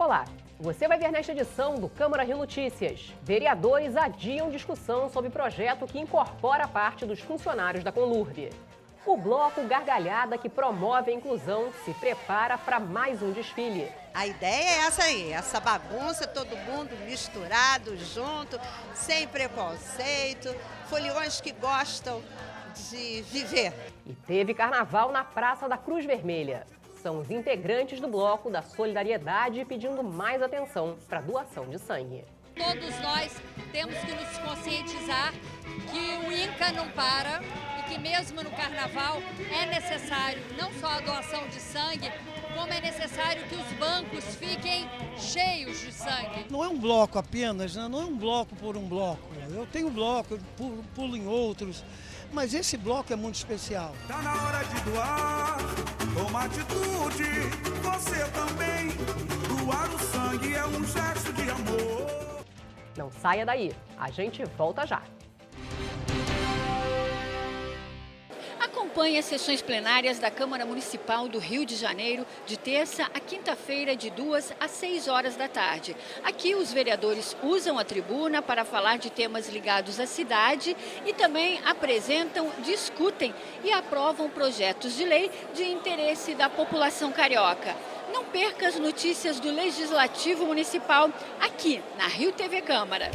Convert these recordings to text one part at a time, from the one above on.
Olá, você vai ver nesta edição do Câmara Rio Notícias. Vereadores adiam discussão sobre projeto que incorpora parte dos funcionários da Conlurb. O bloco Gargalhada, que promove a inclusão, se prepara para mais um desfile. A ideia é essa aí, essa bagunça, todo mundo misturado, junto, sem preconceito, foliões que gostam de viver. E teve carnaval na Praça da Cruz Vermelha. São os integrantes do bloco da Solidariedade pedindo mais atenção para a doação de sangue. Todos nós temos que nos conscientizar que o INCA não para e que mesmo no carnaval é necessário não só a doação de sangue, como é necessário que os bancos fiquem cheios de sangue. Não é um bloco apenas, né? Não é um bloco por um bloco. Eu tenho bloco, eu pulo em outros, mas esse bloco é muito especial. Tá na hora de doar, toma atitude, você também. Doar o sangue é um gesto de amor. Não saia daí, a gente volta já. Acompanhe as sessões plenárias da Câmara Municipal do Rio de Janeiro de terça a quinta-feira de 2 às 6 horas da tarde. Aqui os vereadores usam a tribuna para falar de temas ligados à cidade e também apresentam, discutem e aprovam projetos de lei de interesse da população carioca. Não perca as notícias do Legislativo Municipal aqui na Rio TV Câmara.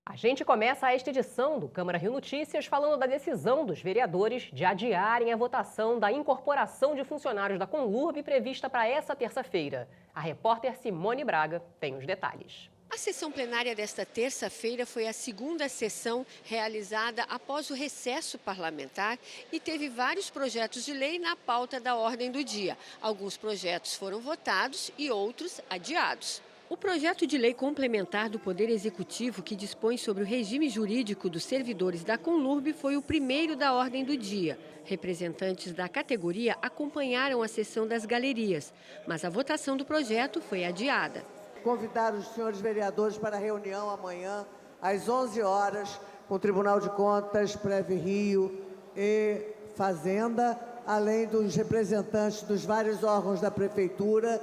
A gente começa esta edição do Câmara Rio Notícias falando da decisão dos vereadores de adiarem a votação da incorporação de funcionários da Conlurb prevista para essa terça-feira. A repórter Simone Braga tem os detalhes. A sessão plenária desta terça-feira foi a segunda sessão realizada após o recesso parlamentar e teve vários projetos de lei na pauta da ordem do dia. Alguns projetos foram votados e outros adiados. O projeto de lei complementar do Poder Executivo, que dispõe sobre o regime jurídico dos servidores da Conlurb, foi o primeiro da ordem do dia. Representantes da categoria acompanharam a sessão das galerias, mas a votação do projeto foi adiada. Convidar os senhores vereadores para a reunião amanhã, às 11 horas, com o Tribunal de Contas, Prev Rio e Fazenda, além dos representantes dos vários órgãos da Prefeitura,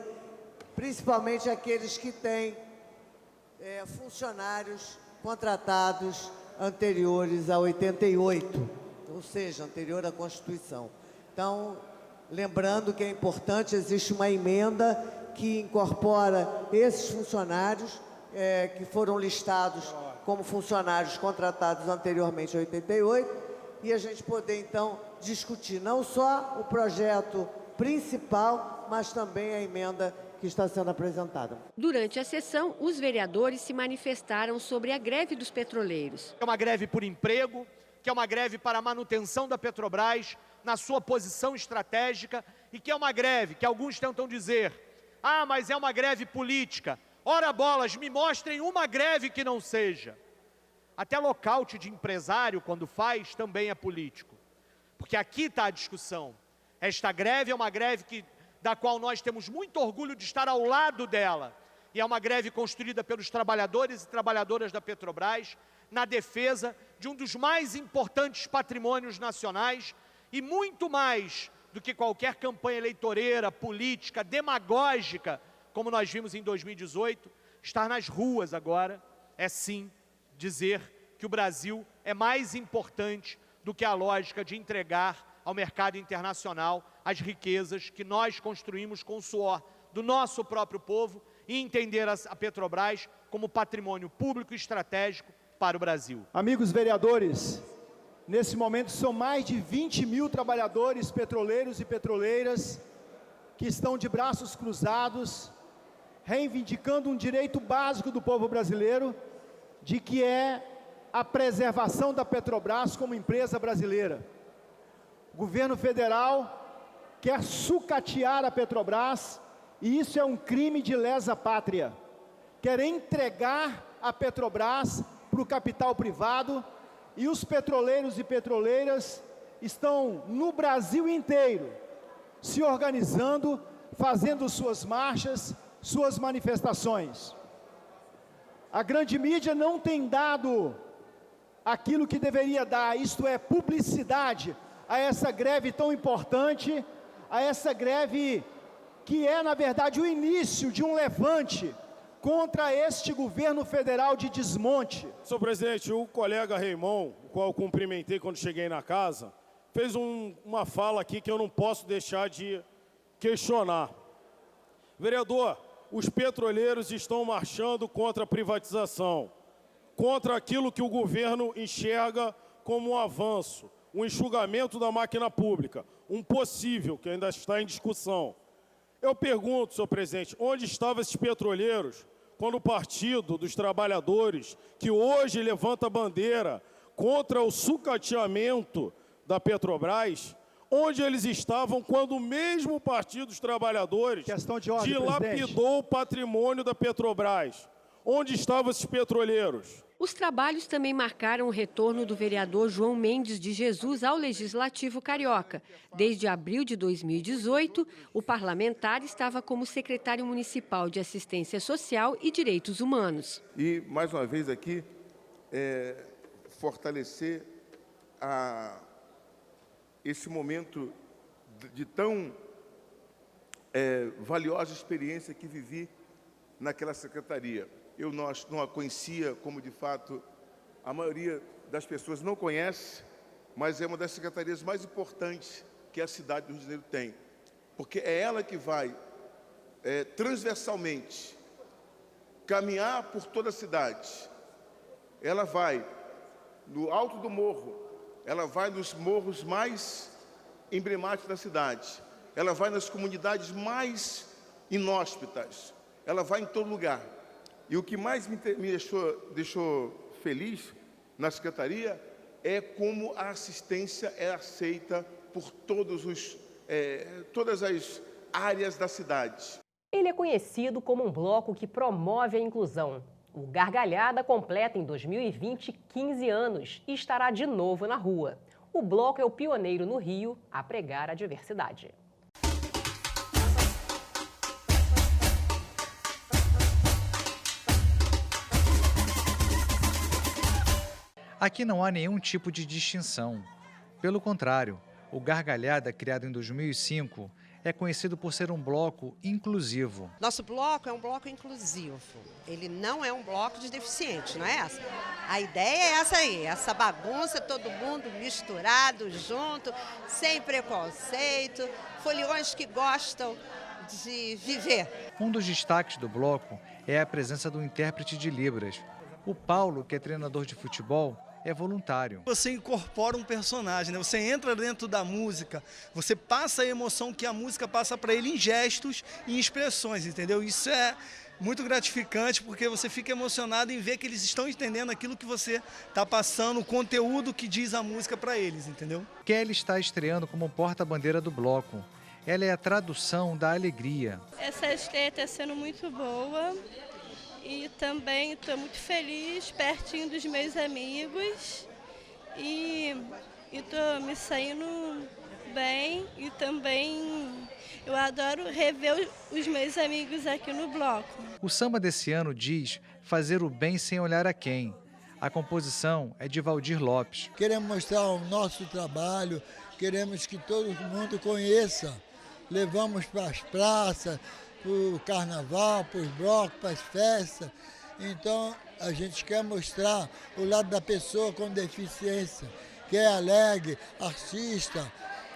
principalmente aqueles que têm funcionários contratados anteriores a 88, ou seja, anterior à Constituição. Então, lembrando que é importante, existe uma emenda que incorpora esses funcionários que foram listados como funcionários contratados anteriormente a 88 e a gente poder, então, discutir não só o projeto principal, mas também a emenda que está sendo apresentada. Durante a sessão, os vereadores se manifestaram sobre a greve dos petroleiros. É uma greve por emprego, que é uma greve para a manutenção da Petrobras na sua posição estratégica e que é uma greve que alguns tentam dizer: ah, mas é uma greve política. Ora bolas, me mostrem uma greve que não seja. Até lockout de empresário, quando faz, também é político. Porque aqui está a discussão. Esta greve é uma greve da qual nós temos muito orgulho de estar ao lado dela. E é uma greve construída pelos trabalhadores e trabalhadoras da Petrobras na defesa de um dos mais importantes patrimônios nacionais e muito mais do que qualquer campanha eleitoreira, política, demagógica, como nós vimos em 2018, estar nas ruas agora é sim dizer que o Brasil é mais importante do que a lógica de entregar ao mercado internacional as riquezas que nós construímos com o suor do nosso próprio povo e entender a Petrobras como patrimônio público e estratégico para o Brasil. Amigos vereadores, nesse momento, são mais de 20 mil trabalhadores petroleiros e petroleiras que estão de braços cruzados, reivindicando um direito básico do povo brasileiro, de que é a preservação da Petrobras como empresa brasileira. O governo federal quer sucatear a Petrobras, e isso é um crime de lesa pátria. Quer entregar a Petrobras para o capital privado, e os petroleiros e petroleiras estão no Brasil inteiro se organizando, fazendo suas marchas, suas manifestações. A grande mídia não tem dado aquilo que deveria dar, isto é, publicidade, a essa greve tão importante, a essa greve que é, na verdade, o início de um levante contra este governo federal de desmonte. Senhor presidente, o colega Raimon, o qual eu cumprimentei quando cheguei na casa, fez uma fala aqui que eu não posso deixar de questionar. Vereador, os petroleiros estão marchando contra a privatização, contra aquilo que o governo enxerga como um avanço, um enxugamento da máquina pública, um possível, que ainda está em discussão. Eu pergunto, senhor presidente, onde estavam esses petroleiros quando o Partido dos Trabalhadores, que hoje levanta a bandeira contra o sucateamento da Petrobras, onde eles estavam quando o mesmo Partido dos Trabalhadores dilapidou o patrimônio da Petrobras? Onde estavam esses petroleiros? Os trabalhos também marcaram o retorno do vereador João Mendes de Jesus ao Legislativo Carioca. Desde abril de 2018, o parlamentar estava como secretário municipal de Assistência Social e Direitos Humanos. E, mais uma vez aqui, fortalecer esse momento de tão valiosa experiência que vivi naquela secretaria. Eu não a conhecia, como de fato a maioria das pessoas não conhece, mas é uma das secretarias mais importantes que a cidade do Rio de Janeiro tem, porque é ela que vai transversalmente caminhar por toda a cidade. Ela vai no alto do morro, ela vai nos morros mais emblemáticos da cidade, ela vai nas comunidades mais inóspitas, ela vai em todo lugar. E o que mais me deixou feliz na secretaria é como a assistência é aceita por todas as áreas da cidade. Ele é conhecido como um bloco que promove a inclusão. O Gargalhada completa em 2020 15 anos e estará de novo na rua. O bloco é o pioneiro no Rio a pregar a diversidade. Aqui não há nenhum tipo de distinção. Pelo contrário, o Gargalhada, criado em 2005, é conhecido por ser um bloco inclusivo. Nosso bloco é um bloco inclusivo. Ele não é um bloco de deficientes, não é essa? A ideia é essa aí, essa bagunça, todo mundo misturado, junto, sem preconceito, foliões que gostam de viver. Um dos destaques do bloco é a presença do intérprete de Libras. O Paulo, que é treinador de futebol, é voluntário. Você incorpora um personagem, né? Você entra dentro da música, você passa a emoção que a música passa para ele em gestos e em expressões, entendeu? Isso é muito gratificante porque você fica emocionado em ver que eles estão entendendo aquilo que você está passando, o conteúdo que diz a música para eles, entendeu? Kelly está estreando como porta-bandeira do bloco. Ela é a tradução da alegria. Essa estreia está sendo muito boa. E também estou muito feliz, pertinho dos meus amigos. E estou me saindo bem. E também eu adoro rever os meus amigos aqui no bloco. O samba desse ano diz fazer o bem sem olhar a quem. A composição é de Valdir Lopes. Queremos mostrar o nosso trabalho, queremos que todo mundo conheça. Levamos para as praças, para o carnaval, para os blocos, para as festas. Então, a gente quer mostrar o lado da pessoa com deficiência, que é alegre, artista,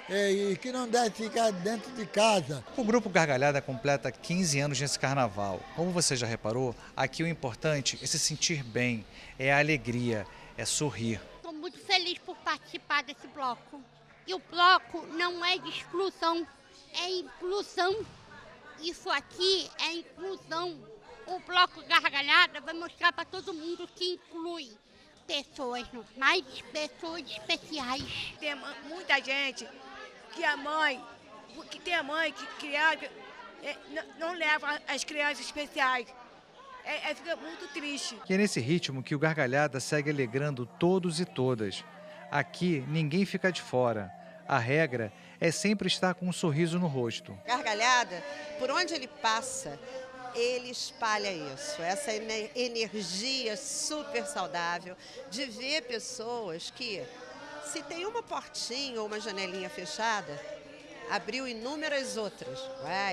e que não deve ficar dentro de casa. O Grupo Gargalhada completa 15 anos nesse carnaval. Como você já reparou, aqui o importante é se sentir bem, é a alegria, é sorrir. Estou muito feliz por participar desse bloco. E o bloco não é de exclusão, é inclusão. Isso aqui é inclusão. O Bloco Gargalhada vai mostrar para todo mundo que inclui pessoas normais, pessoas especiais. Tem muita gente que tem a mãe que criança não leva as crianças especiais. Fica muito triste. E é nesse ritmo que o Gargalhada segue alegrando todos e todas. Aqui ninguém fica de fora. A regra é sempre estar com um sorriso no rosto. Gargalhada, por onde ele passa, ele espalha isso, essa energia super saudável de ver pessoas que, se tem uma portinha ou uma janelinha fechada, abriu inúmeras outras.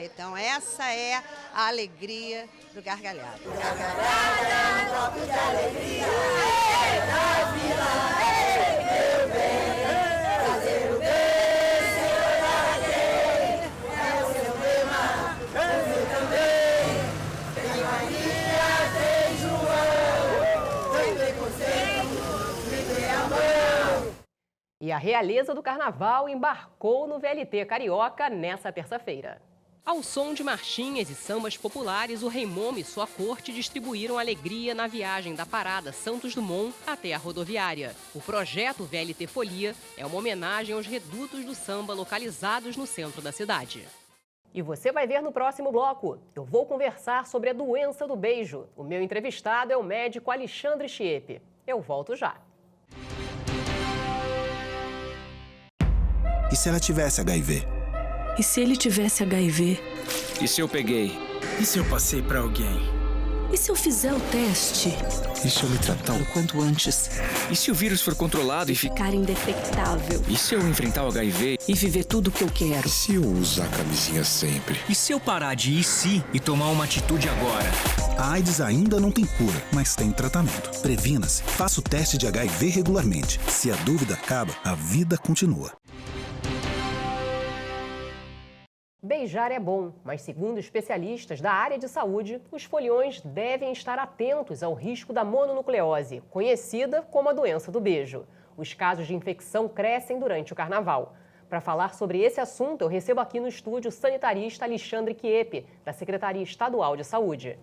Então essa é a alegria do Gargalhada. Gargalhada, copo de alegria, da vida, meu bem, fazer o bem, sem olhar a quem, é o seu lema, é o meu também. Tem Maria, tem João, tem preconceito, me dê a mão. E a realeza do carnaval embarcou no VLT Carioca nessa terça-feira. Ao som de marchinhas e sambas populares, o Rei Momo e sua corte distribuíram alegria na viagem da parada Santos Dumont até a rodoviária. O projeto VLT Folia é uma homenagem aos redutos do samba localizados no centro da cidade. E você vai ver no próximo bloco. Eu vou conversar sobre a doença do beijo. O meu entrevistado é o médico Alexandre Chiep. Eu volto já. E se ela tivesse HIV? E se ele tivesse HIV? E se eu peguei? E se eu passei pra alguém? E se eu fizer o teste? E se eu me tratar o quanto antes? E se o vírus for controlado e ficar indetectável? E se eu enfrentar o HIV? E viver tudo o que eu quero? E se eu usar a camisinha sempre? E se eu parar de ir e tomar uma atitude agora? A AIDS ainda não tem cura, mas tem tratamento. Previna-se. Faça o teste de HIV regularmente. Se a dúvida acaba, a vida continua. Beijar é bom, mas segundo especialistas da área de saúde, os foliões devem estar atentos ao risco da mononucleose, conhecida como a doença do beijo. Os casos de infecção crescem durante o carnaval. Para falar sobre esse assunto, eu recebo aqui no estúdio o sanitarista Alexandre Chiep, da Secretaria Estadual de Saúde.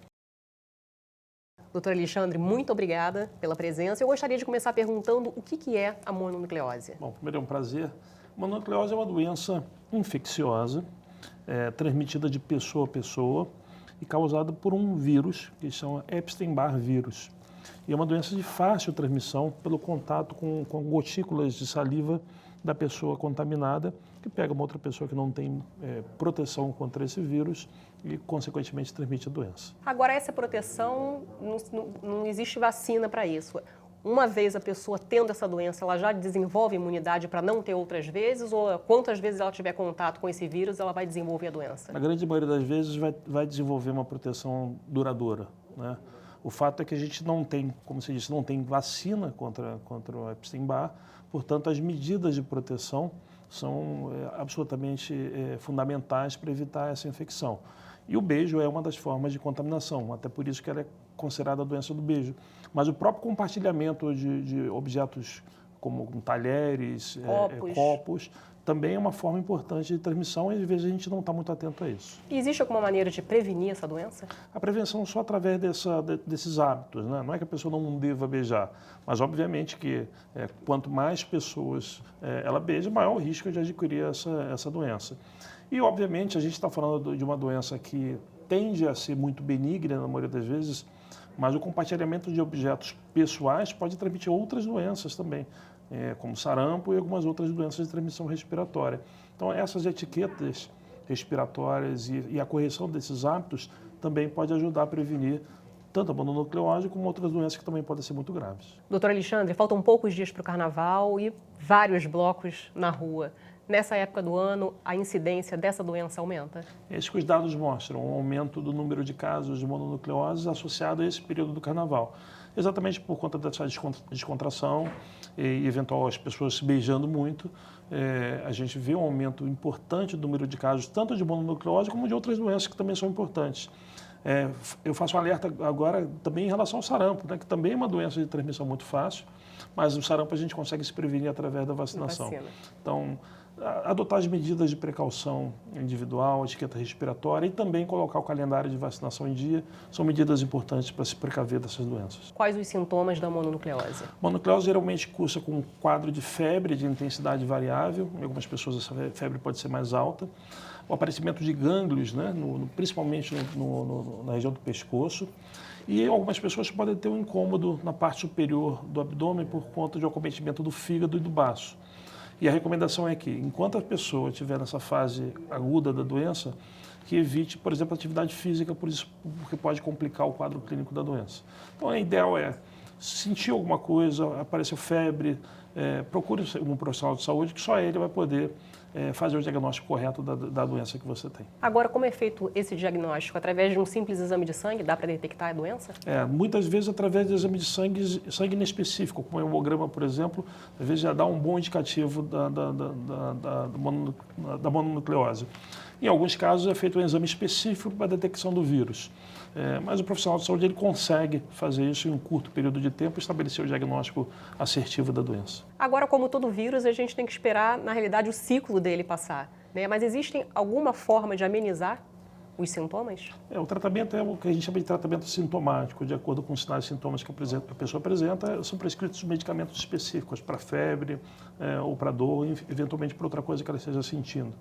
Doutor Alexandre, muito obrigada pela presença. Eu gostaria de começar perguntando o que é a mononucleose. Bom, primeiro é um prazer. A mononucleose é uma doença infecciosa, transmitida de pessoa a pessoa e causada por um vírus, que se chama Epstein-Barr vírus. E é uma doença de fácil transmissão pelo contato com gotículas de saliva da pessoa contaminada, que pega uma outra pessoa que não tem proteção contra esse vírus e, consequentemente, transmite a doença. Agora, essa proteção, não existe vacina para isso. Uma vez a pessoa tendo essa doença, ela já desenvolve imunidade para não ter outras vezes? Ou quantas vezes ela tiver contato com esse vírus, ela vai desenvolver a doença? Na grande maioria das vezes vai desenvolver uma proteção duradoura, né? O fato é que a gente não tem, como se disse, não tem vacina contra o Epstein-Barr, portanto, as medidas de proteção são absolutamente fundamentais para evitar essa infecção. E o beijo é uma das formas de contaminação, até por isso que ela é considerada a doença do beijo. Mas o próprio compartilhamento de objetos como talheres, copos, também é uma forma importante de transmissão e às vezes a gente não está muito atento a isso. E existe alguma maneira de prevenir essa doença? A prevenção só através desses hábitos, né? Não é que a pessoa não deva beijar, mas obviamente que quanto mais pessoas ela beija, maior o risco de adquirir essa doença. E obviamente a gente está falando de uma doença que tende a ser muito benigna na maioria das vezes, mas o compartilhamento de objetos pessoais pode transmitir outras doenças também, como sarampo e algumas outras doenças de transmissão respiratória. Então, essas etiquetas respiratórias e a correção desses hábitos também pode ajudar a prevenir tanto a mononucleose como outras doenças que também podem ser muito graves. Doutor Alexandre, faltam poucos dias para o carnaval e vários blocos na rua. Nessa época do ano, a incidência dessa doença aumenta? Esses que os dados mostram um aumento do número de casos de mononucleose associado a esse período do carnaval. Exatamente por conta dessa descontração e eventual as pessoas se beijando muito, a gente vê um aumento importante do número de casos, tanto de mononucleose como de outras doenças que também são importantes. Eu faço um alerta agora também em relação ao sarampo, né, que também é uma doença de transmissão muito fácil, mas o sarampo a gente consegue se prevenir através da vacinação. Então, adotar as medidas de precaução individual, etiqueta respiratória e também colocar o calendário de vacinação em dia são medidas importantes para se precaver dessas doenças. Quais os sintomas da mononucleose? Mononucleose geralmente cursa com um quadro de febre de intensidade variável, em algumas pessoas essa febre pode ser mais alta, o aparecimento de gânglios, né, principalmente na região do pescoço, e algumas pessoas podem ter um incômodo na parte superior do abdômen por conta de acometimento do fígado e do baço. E a recomendação é que, enquanto a pessoa estiver nessa fase aguda da doença, que evite, por exemplo, atividade física, porque pode complicar o quadro clínico da doença. Então, o ideal é, sentir alguma coisa, apareceu febre, procure um profissional de saúde, que só ele vai poder fazer o diagnóstico correto da doença que você tem. Agora, como é feito esse diagnóstico? Através de um simples exame de sangue, dá para detectar a doença? Muitas vezes através de exame de sangue inespecífico, como o hemograma, por exemplo, às vezes já dá um bom indicativo da mononucleose. Em alguns casos é feito um exame específico para a detecção do vírus. Mas o profissional de saúde ele consegue fazer isso em um curto período de tempo e estabelecer o diagnóstico assertivo da doença. Agora, como todo vírus, a gente tem que esperar, na realidade, o ciclo dele passar, né? Mas existe alguma forma de amenizar os sintomas? O tratamento é o que a gente chama de tratamento sintomático. De acordo com os sinais e sintomas que a pessoa apresenta, são prescritos medicamentos específicos para febre ou para dor, eventualmente para outra coisa que ela esteja sentindo.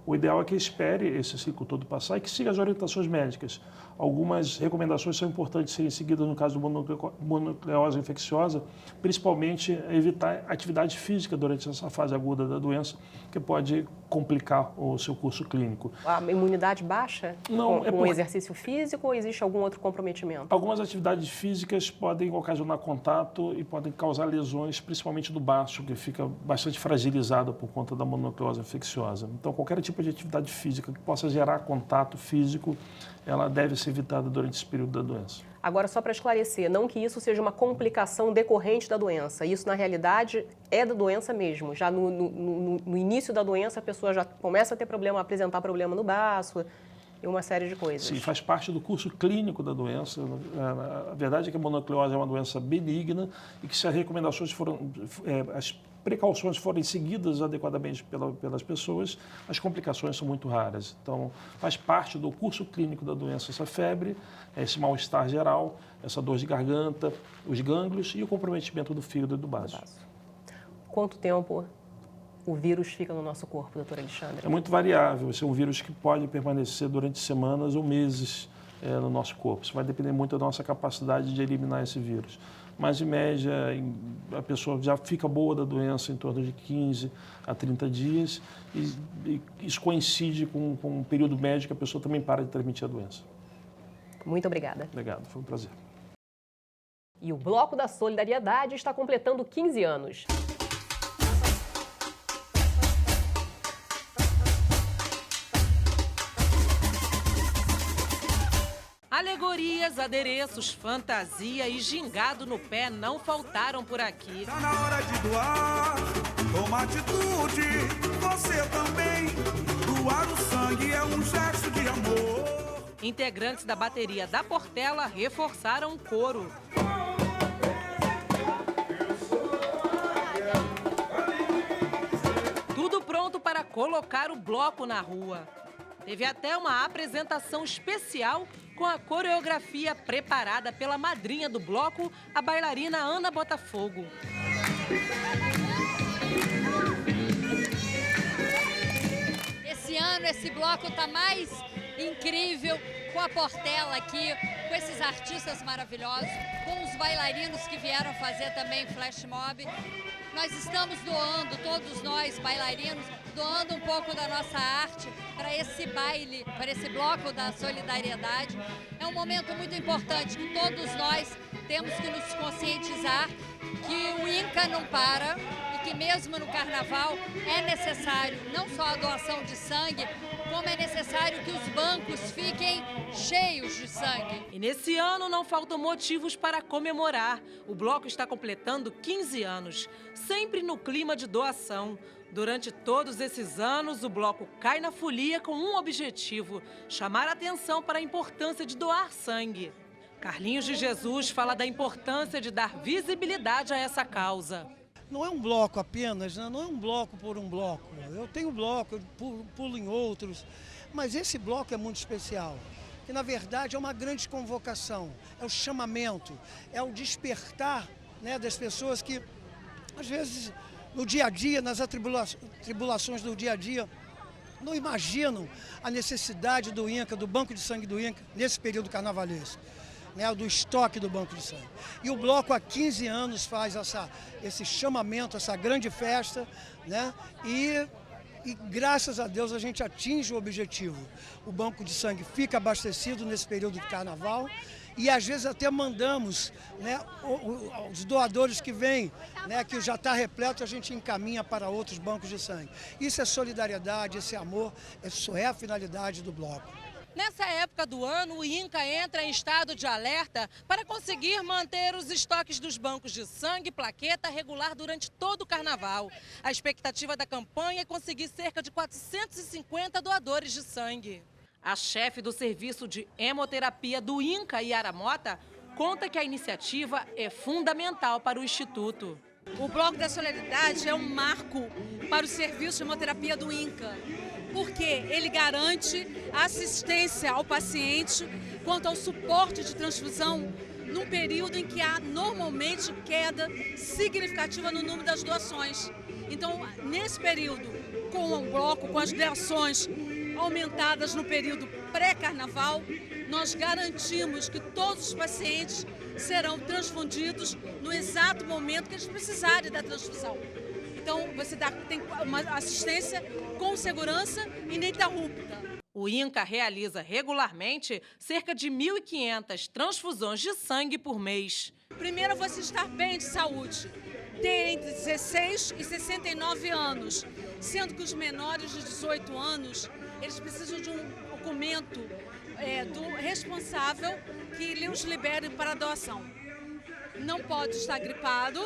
O ideal é que espere esse ciclo todo passar e que siga as orientações médicas. Algumas recomendações são importantes serem seguidas no caso de mononucleose infecciosa, principalmente evitar atividade física durante essa fase aguda da doença, que pode complicar o seu curso clínico. A imunidade baixa? Não, com exercício físico ou existe algum outro comprometimento? Algumas atividades físicas podem ocasionar contato e podem causar lesões, principalmente do baço, que fica bastante fragilizado por conta da mononucleose infecciosa. Então, qualquer tipo de atividade física que possa gerar contato físico, ela deve ser evitada durante esse período da doença. Agora, só para esclarecer, não que isso seja uma complicação decorrente da doença. Isso, na realidade, é da doença mesmo. Já no início da doença, a pessoa já começa a ter problema, a apresentar problema no baço e uma série de coisas. Sim, faz parte do curso clínico da doença. A verdade é que a mononucleose é uma doença benigna e que se as recomendações as precauções forem seguidas adequadamente pelas pessoas, as complicações são muito raras. Então, faz parte do curso clínico da doença essa febre, esse mal-estar geral, essa dor de garganta, os gânglios e o comprometimento do fígado e do baço. Quanto tempo o vírus fica no nosso corpo, doutor Alexandre? É muito variável. Esse é um vírus que pode permanecer durante semanas ou meses no nosso corpo. Isso vai depender muito da nossa capacidade de eliminar esse vírus. Mas, em média, a pessoa já fica boa da doença em torno de 15 a 30 dias e isso coincide com um período médio que a pessoa também para de transmitir a doença. Muito obrigada. Obrigado, foi um prazer. E o Bloco da Solidariedade está completando 15 anos. Alegorias, adereços, fantasia e gingado no pé não faltaram por aqui. Tá na hora de doar, toma atitude, você também. Doar o sangue é um gesto de amor. Integrantes da bateria da Portela reforçaram o coro. Tudo pronto para colocar o bloco na rua. Teve até uma apresentação especial com a coreografia preparada pela madrinha do bloco, a bailarina Ana Botafogo. Esse ano esse bloco está mais incrível, com a Portela aqui, com esses artistas maravilhosos, com os bailarinos que vieram fazer também flash mob. Nós estamos doando, todos nós bailarinos, doando um pouco da nossa arte para esse baile, para esse bloco da solidariedade. É um momento muito importante que todos nós temos que nos conscientizar que o INCA não para e que mesmo no carnaval é necessário não só a doação de sangue, como é necessário que os bancos fiquem cheios de sangue. E nesse ano não faltam motivos para comemorar. O bloco está completando 15 anos, sempre no clima de doação. Durante todos esses anos, o bloco cai na folia com um objetivo: chamar a atenção para a importância de doar sangue. Carlinhos de Jesus fala da importância de dar visibilidade a essa causa. Não é um bloco apenas, né? Não é um bloco por um bloco. Eu tenho bloco, eu pulo em outros, mas esse bloco é muito especial, que na verdade é uma grande convocação, é o chamamento, é o despertar, né, das pessoas que às vezes no dia a dia, nas tribulações do dia a dia, não imaginam a necessidade do INCA, do Banco de Sangue do INCA, nesse período carnavalesco, né, do estoque do Banco de Sangue. E o bloco há 15 anos faz esse chamamento, essa grande festa, né, e e graças a Deus a gente atinge o objetivo. O banco de sangue fica abastecido nesse período de carnaval e às vezes até mandamos, né, os doadores que vêm, né, que já está repleto, a gente encaminha para outros bancos de sangue. Isso é solidariedade, esse amor, isso é a finalidade do bloco. Nessa época do ano, o INCA entra em estado de alerta para conseguir manter os estoques dos bancos de sangue e plaqueta regular durante todo o carnaval. A expectativa da campanha é conseguir cerca de 450 doadores de sangue. A chefe do serviço de hemoterapia do INCA, Yara Mota, conta que a iniciativa é fundamental para o Instituto. O Bloco da Solidariedade é um marco para o serviço de hemoterapia do INCA, porque ele garante assistência ao paciente quanto ao suporte de transfusão num período em que há normalmente queda significativa no número das doações. Então, nesse período, com o bloco, com as doações aumentadas no período pré-carnaval, nós garantimos que todos os pacientes serão transfundidos no exato momento que eles precisarem da transfusão. Então, você tem uma assistência com segurança e ininterrupta. O INCA realiza regularmente cerca de 1.500 transfusões de sangue por mês. Primeiro, você estar bem de saúde, ter entre 16 e 69 anos, sendo que os menores de 18 anos, eles precisam de um documento do responsável que os libere para a doação. Não pode estar gripado,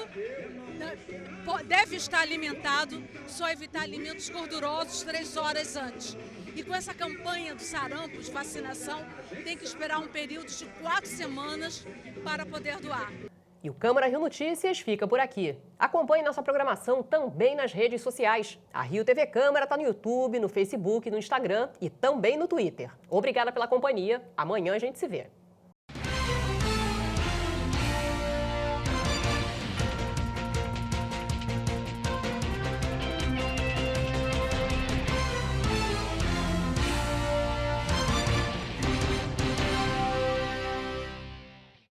deve estar alimentado, só evitar alimentos gordurosos 3 horas antes. E com essa campanha do sarampo de vacinação, tem que esperar um período de 4 semanas para poder doar. E o Câmara Rio Notícias fica por aqui. Acompanhe nossa programação também nas redes sociais. A Rio TV Câmara está no YouTube, no Facebook, no Instagram e também no Twitter. Obrigada pela companhia. Amanhã a gente se vê.